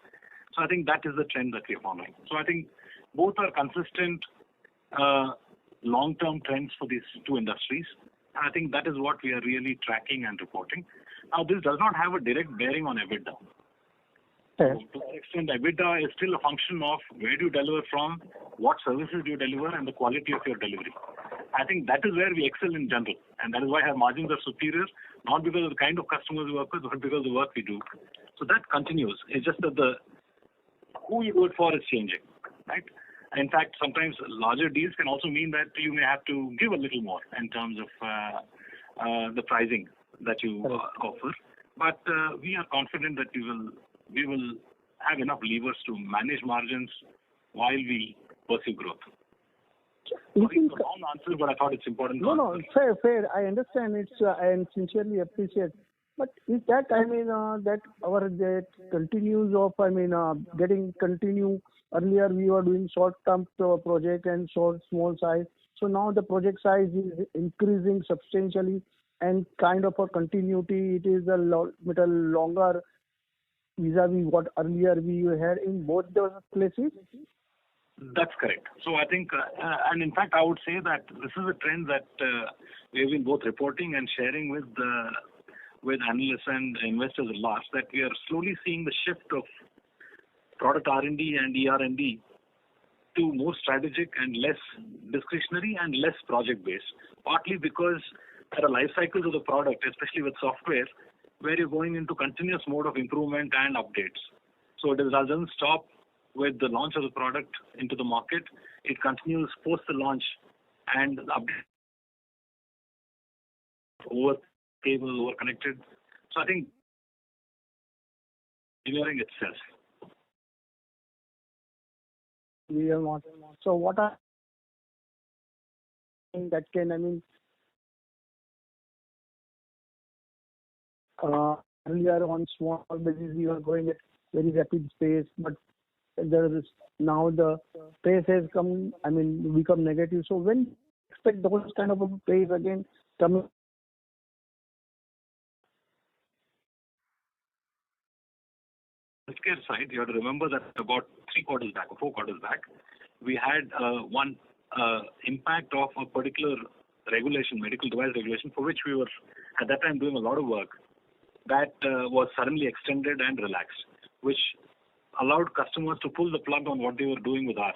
So I think that is the trend that we are following. So I think both are consistent long-term trends for these two industries. And I think that is what we are really tracking and reporting. Now, this does not have a direct bearing on EBITDA. Yes. To that extent, EBITDA is still a function of where do you deliver from, what services do you deliver, and the quality of your delivery. I think that is where we excel in general, and that is why our margins are superior, not because of the kind of customers we work with, but because of the work we do. So that continues. It's just that the who you do it for is changing, right? In fact, sometimes larger deals can also mean that you may have to give a little more in terms of the pricing that you offer. But we are confident that we will have enough levers to manage margins while we pursue growth. Sorry, it's a long answer, but I thought it's important to answer. Fair. I understand. I sincerely appreciate. But is that, that that continues of, getting continue. Earlier we were doing short-term project and small size. So now the project size is increasing substantially and kind of a continuity. It is a little longer vis-a-vis what earlier we had in both those places. That's correct. So I think, and in fact, I would say that this is a trend that we have been both reporting and sharing with analysts and investors at large, that we are slowly seeing the shift of product R&D and ER&D to more strategic and less discretionary and less project-based, partly because there are life cycles of the product, especially with software, where you're going into continuous mode of improvement and updates. So it doesn't stop with the launch of the product into the market. It continues post the launch and update over cable, over connected. So I think engineering itself. So what are that can, earlier on small basis we were going at very rapid pace, but there is now the pace has become negative. So when expect those kind of a pace again coming? Healthcare side, you have to remember that about 3 quarters back or 4 quarters back, we had one impact of a particular regulation, medical device regulation, for which we were at that time doing a lot of work, that was suddenly extended and relaxed, which allowed customers to pull the plug on what they were doing with us.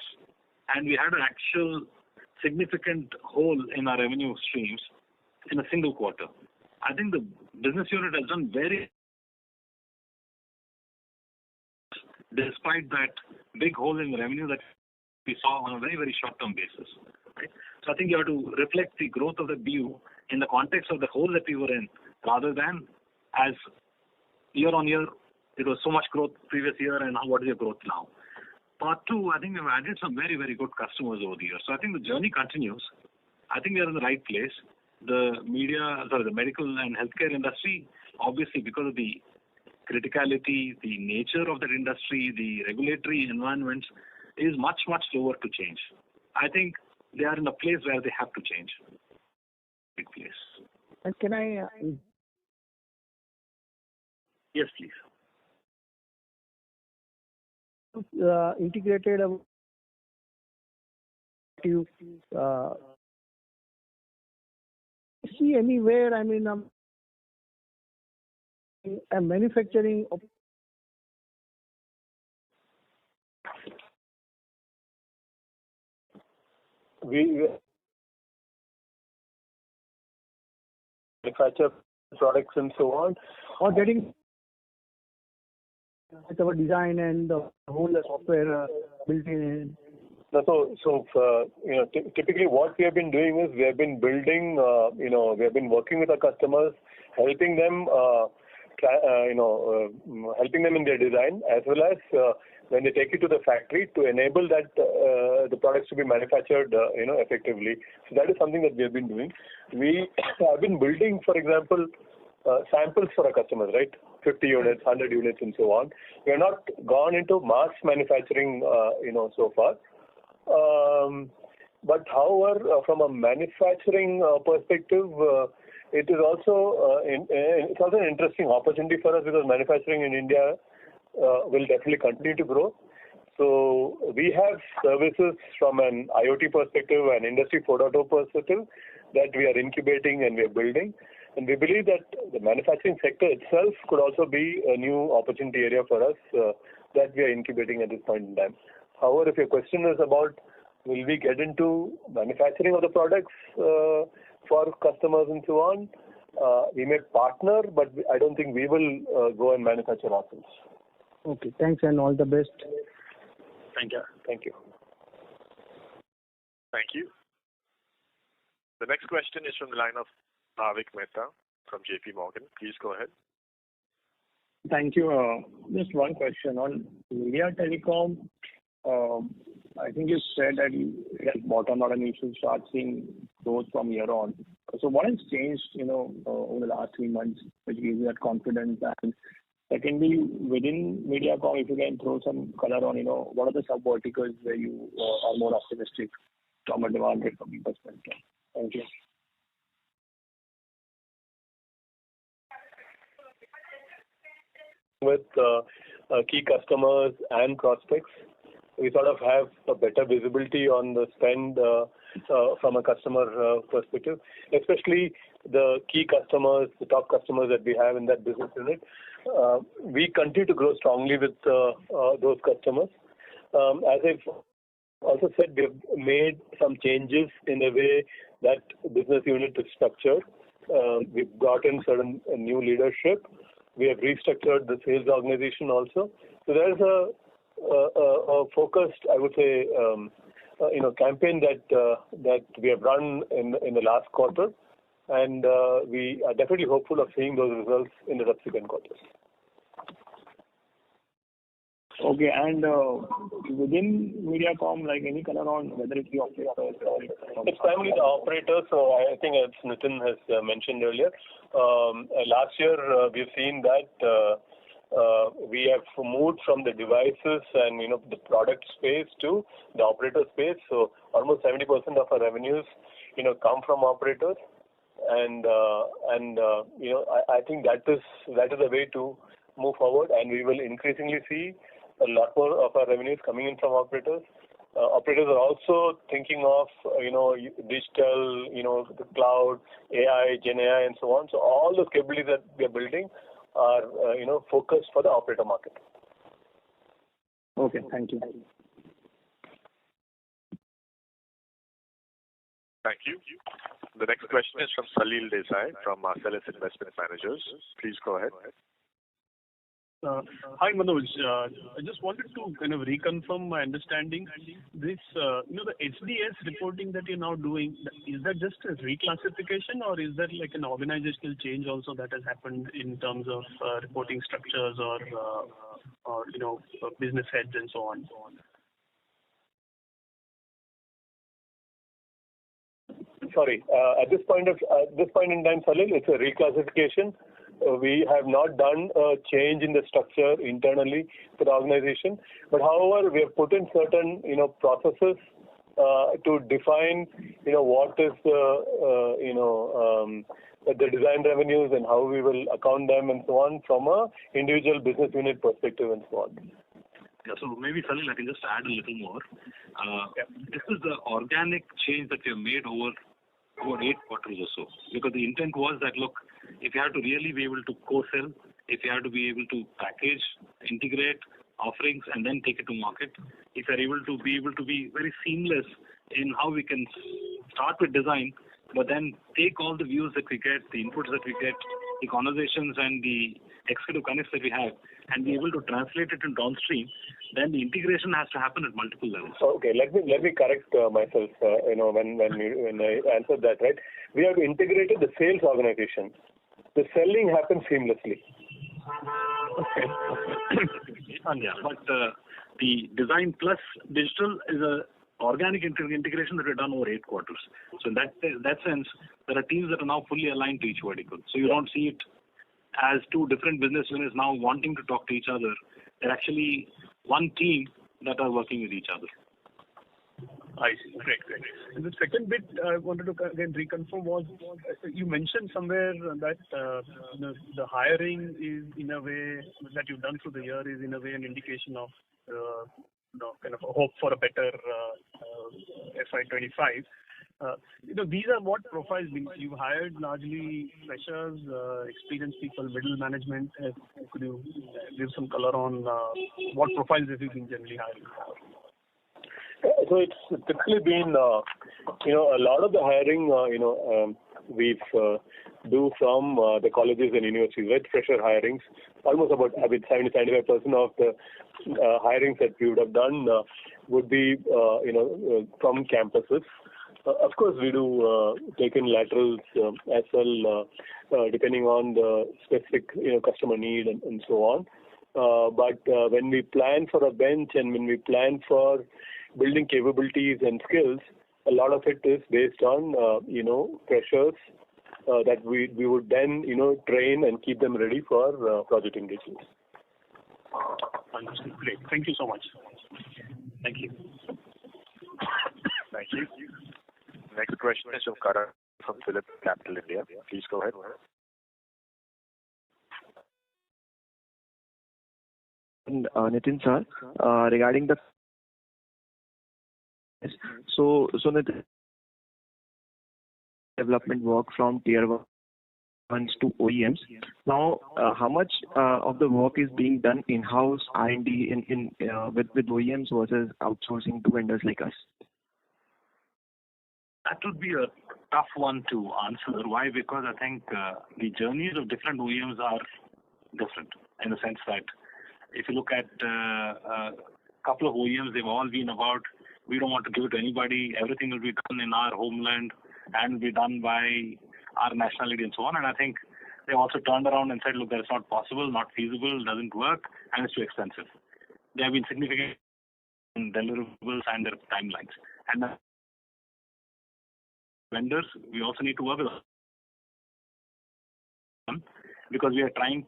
And we had an actual significant hole in our revenue streams in a single quarter. I think the business unit has done very, despite that big hole in the revenue that we saw on a very, very short-term basis. Right? So I think you have to reflect the growth of the BU in the context of the hole that we were in, rather than as year on year, it was so much growth previous year, and now what is your growth now? Part 2, I think we've added some very, very good customers over the years. So I think the journey continues. I think we are in the right place. The medical and healthcare industry, obviously because of the criticality, the nature of that industry, the regulatory environments, is much, much slower to change. I think they are in a place where they have to change. Big place. And can I? Yes, please. Integrated you see anywhere, a manufacturing we manufacture products and so on, or getting our design and the whole software built in. Typically what we have been doing is we have been building, we have been working with our customers, helping them helping them in their design, as well as when they take it to the factory to enable that the products to be manufactured effectively. So that is something that we have been doing. We have been building, for example, samples for our customers, right? 50 units, 100 units, and so on. We have not gone into mass manufacturing, so far. But however, from a manufacturing perspective, it is also it's also an interesting opportunity for us, because manufacturing in India will definitely continue to grow. So we have services from an IoT perspective and Industry 4.0 perspective that we are incubating and we are building. And we believe that the manufacturing sector itself could also be a new opportunity area for us that we are incubating at this point in time. However, if your question is about will we get into manufacturing of the products for customers and so on, we may partner, but I don't think we will go and manufacture ourselves. Okay, thanks and all the best. Thank you. Thank you. Thank you. The next question is from the line of Bhavik Mehta from JP Morgan. Please go ahead. Thank you. Just one question on media telecom. I think you said that you have bottomed out and you should start seeing growth from here on. So what has changed, over the last 3 months, which gives you that confidence? And secondly, within Mediacom, if you can throw some color on, what are the sub verticals where you are more optimistic from a demand recovery perspective? Thank you. With key customers and prospects, we sort of have a better visibility on the spend from a customer perspective, especially the key customers, the top customers that we have in that business unit. We continue to grow strongly with those customers. As I've also said, we've made some changes in the way that business unit is structured. We've brought in certain new leadership. We have restructured the sales organization also. So there's a focused, I would say, campaign that we have run in the last quarter, and we are definitely hopeful of seeing those results in the subsequent quarters. Okay, and within Mediacom, like any color on whether it's the operators or it's primarily the operators. So I think as Nitin has mentioned earlier, last year we've seen that we have moved from the devices and the product space to the operator space. So almost 70% of our revenues come from operators, and I think that is the way to move forward, and we will increasingly see a lot more of our revenues coming in from operators. Operators are also thinking of digital, the cloud, AI, Gen AI, and so on. So all those capabilities that we are building are focused for the operator market. Okay, thank you. Thank you. The next question is from Salil Desai from Marcellus Investment Managers. Please go ahead. Hi Manoj, I just wanted to kind of reconfirm my understanding. This, the HDS reporting that you're now doing, is that just a reclassification, or is that like an organizational change also that has happened in terms of reporting structures or business heads and so on? Sorry, at this point in time, Salil, it's a reclassification. We have not done a change in the structure internally for the organization, but however, we have put in certain processes to define what is the design revenues and how we will account them and so on from a individual business unit perspective and so on. Yeah, so maybe Salil, I can just add a little more. This is the organic change that we have made over 8 quarters or so, because the intent was that, look, if you have to really be able to co-sell, if you have to be able to package, integrate offerings, and then take it to market, if you are able to be very seamless in how we can start with design, but then take all the views that we get, the inputs that we get, the conversations and the executive connects that we have, and be able to translate it in downstream, then the integration has to happen at multiple levels. Okay, let me correct myself. When I answered that, right, we have integrated the sales organization. The selling happens seamlessly. Yeah, but the design plus digital is a organic integration that we've done over 8 quarters. So in that sense, there are teams that are now fully aligned to each vertical. So you don't see it as two different business units now wanting to talk to each other. They're actually one team that are working with each other. I see. Great. And the second bit I wanted to again reconfirm was you mentioned somewhere that the hiring is in a way that you've done through the year is in a way an indication of kind of a hope for a better FY25. These are what profiles you've hired largely freshers, experienced people, middle management. Could you give some color on what profiles have you been generally hiring for? So it's typically been, a lot of the hiring, we've do from the colleges and universities, right? Fresher hirings. Almost about 70-75% of the hirings that we would have done would be, from campuses. Of course, we do take in laterals as well, depending on the specific, customer need and so on. But when we plan for a bench and when we plan for building capabilities and skills, a lot of it is based on, freshers that we would then, train and keep them ready for project engagements. Understood. Great. Thank you so much. Thank you. Thank you. Next question is from Karan from Phillip Capital India. Please go ahead. And Nitin sir, regarding the so Nitin, development work from tier 1s to OEMs. Now, how much of the work is being done in-house R&D with OEMs versus outsourcing to vendors like us? That would be a tough one to answer. Why? Because I think the journeys of different OEMs are different in the sense that if you look at a couple of OEMs, they've all been about, we don't want to give it to anybody, everything will be done in our homeland and be done by our nationality and so on. And I think they also turned around and said, look, that's not possible, not feasible, doesn't work, and it's too expensive. There have been significant deliverables and their timelines. And vendors, we also need to work with them because we are trying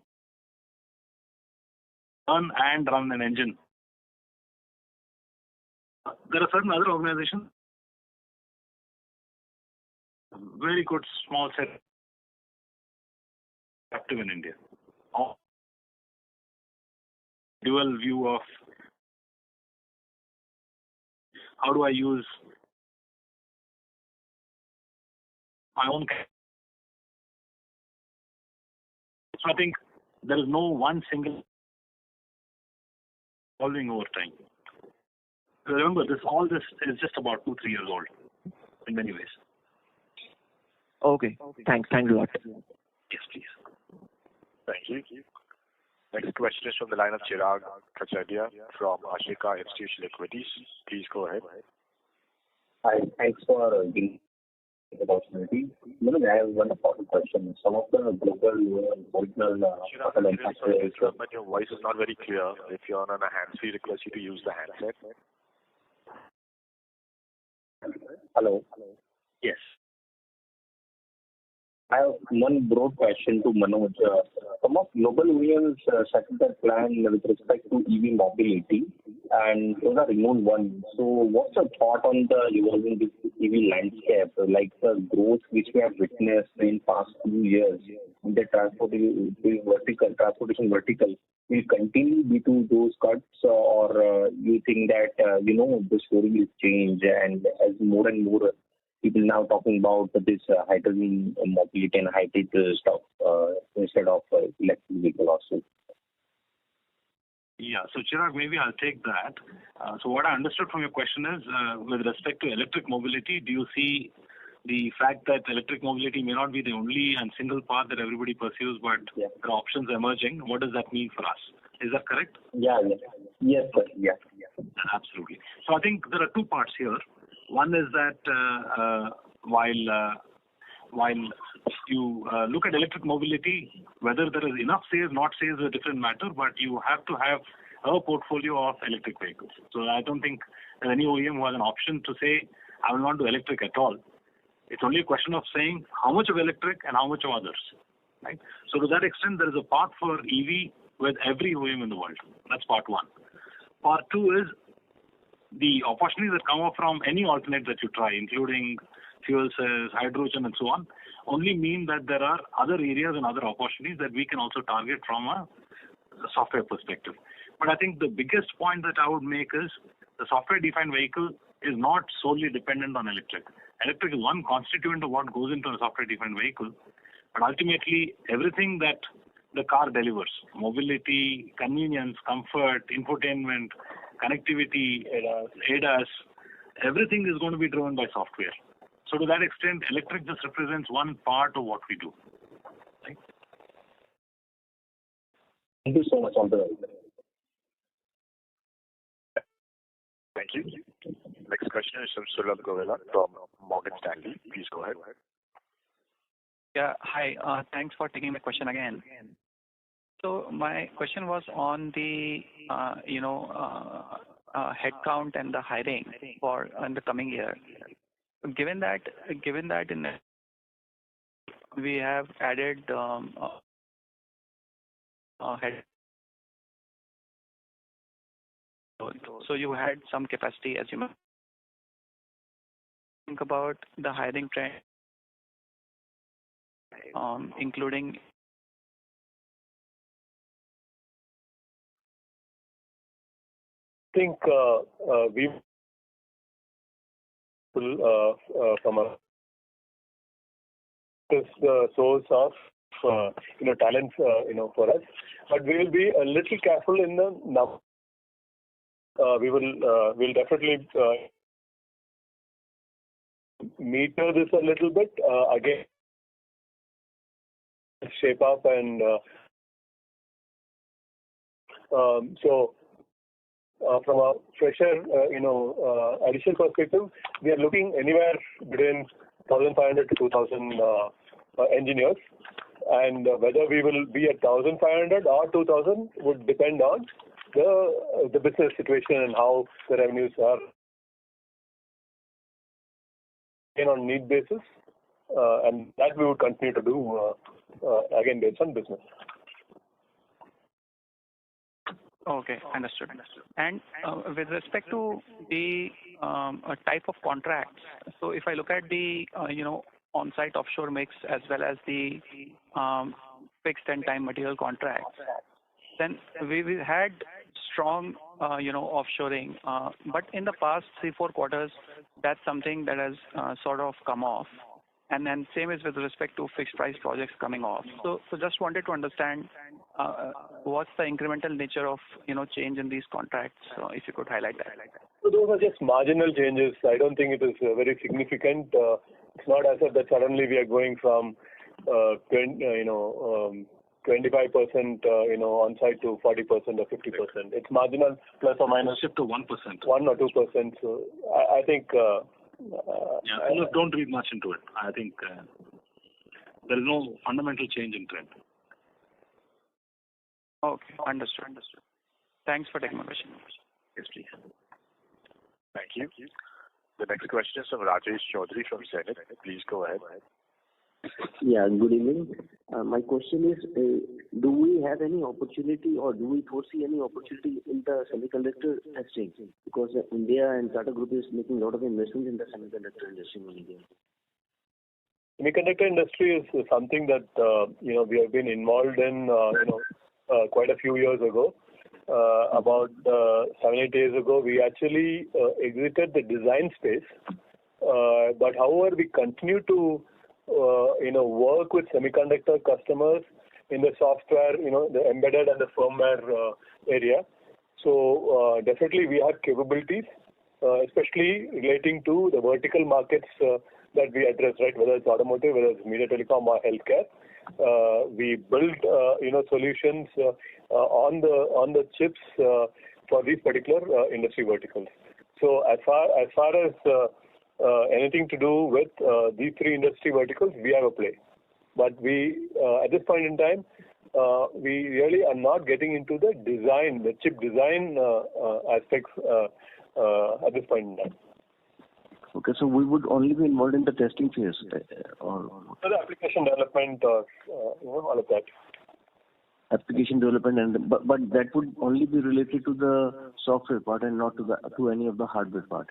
to run and run an engine. There are certain other organizations, very good small set active in India. Dual view of how do I use my own. So I think there is no one single evolving over time. Remember, all this is just about 2-3 years old in many ways. Okay. Thanks a lot. Yes, please. Thank you. Next question is from the line of Chirag Kacharia from Ashika Institutional Equities. Please go ahead. Hi, thanks for giving the opportunity. I have one important question. Some of the global original hotel manufacturers. But your voice is not very clear. If you're on a hands-free, request you to use the handset. Hello. Yes. I have one broad question to Manoj. Some of global OEMs set their plan with respect to EV mobility, and those are renowned ones. So what's your thought on the evolving EV landscape, like the growth which we have witnessed in past few years in the transportation vertical will continue due to those cuts, or you think that, the story will change and as more and more people now talking about this hydrogen mobility and hybrid stuff instead of electric vehicle also. Yeah, so Chirag, maybe I'll take that. So what I understood from your question is, with respect to electric mobility, do you see the fact that electric mobility may not be the only and single path that everybody pursues, but there are options emerging? What does that mean for us? Is that correct? Yeah. Yes, sir. Yeah. Absolutely. So I think there are two parts here. One is that while you look at electric mobility, whether there is enough sales, not sales is a different matter, but you have to have a portfolio of electric vehicles. So I don't think there's any OEM who has an option to say, I will not do electric at all. It's only a question of saying how much of electric and how much of others. Right? So to that extent, there is a path for EV with every OEM in the world. That's part one. Part two is the opportunities that come up from any alternate that you try, including fuel cells, hydrogen, and so on, only mean that there are other areas and other opportunities that we can also target from a software perspective. But I think the biggest point that I would make is the software-defined vehicle is not solely dependent on electric. Electric is one constituent of what goes into a software-defined vehicle, but ultimately everything that the car delivers, mobility, convenience, comfort, infotainment, connectivity, ADAS, everything is going to be driven by software. So to that extent, electric just represents one part of what we do. Right? Thank you so much, all the way. Thank you. Next question is from Sulabh Govela from Morgan Stanley. Please go ahead. Yeah, hi. Thanks for taking my question again. So my question was on the headcount and the hiring for in the coming year. Given that in we have added head. So you had some capacity, as you know. Think about the hiring trend, including. I think we will from the source of talents for us, but we will be a little careful in the number. We'll definitely meter this a little bit again, shape up and so. From a fresher, additional perspective, we are looking anywhere between 1,500 to 2,000 engineers, and whether we will be at 1,500 or 2,000 would depend on the business situation and how the revenues are on need basis, and that we would continue to do again based on business. Okay, understood. And with respect to the type of contracts, so if I look at the on-site offshore mix as well as the fixed and time material contracts, then we had strong offshoring, but in the past 3-4 quarters, that's something that has sort of come off. And then same is with respect to fixed price projects coming off. So just wanted to understand what's the incremental nature of change in these contracts. So if you could highlight that. So those are just marginal changes. I don't think it is very significant. It's not as if that suddenly we are going from 25% on site to 40% or 50%. It's marginal, plus or minus shift to 1%, 1 or 2%. So I think. Don't read much into it. I think there is no fundamental change in trend. Okay, understood. Thanks for taking my question. Yes, please. Thank you. The next question is from Rajesh Chaudhary from Senate. Please go ahead. Yeah, good evening. My question is, do we have any opportunity or do we foresee any opportunity in the semiconductor testing? Because India and Tata Group is making a lot of investments in the semiconductor industry in India. Semiconductor industry is something that we have been involved in quite a few years ago. About 7-8 years ago, we actually exited the design space. But however, we continue to work with semiconductor customers in the software, the embedded and the firmware area. So definitely we have capabilities, especially relating to the vertical markets that we address, right? Whether it's automotive, whether it's media telecom or healthcare. We build solutions on the chips for these particular industry verticals. So as far as anything to do with these three industry verticals, we have a play. But we, at this point in time, we really are not getting into the design, the chip design aspects at this point in time. Okay, so we would only be involved in the testing phase, or the application development, or all of that. Application development, but that would only be related to the software part and not to any of the hardware part.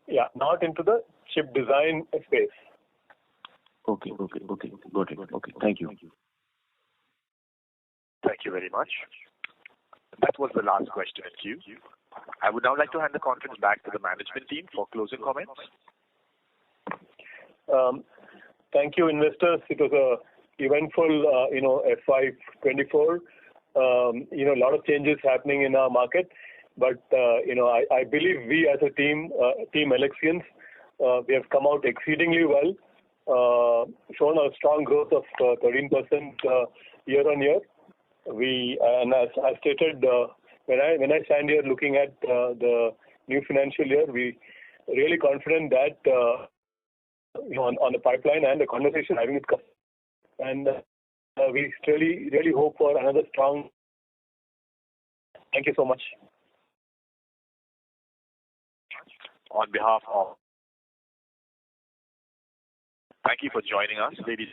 Yeah, not into the chip design space. Okay, got it. Okay, thank you. Thank you very much. That was the last question in queue. I would now like to hand the conference back to the management team for closing comments. Thank you, investors. It was a eventful, FY24. A lot of changes happening in our market, but I believe we as a team, Team Elxsians, we have come out exceedingly well, shown a strong growth of 13% year on year. And as I stated, when I stand here looking at the new financial year, we really confident that on the pipeline and the conversation having with customers. And we really hope for another strong. Thank you so much. On behalf of, thank you for joining us, ladies.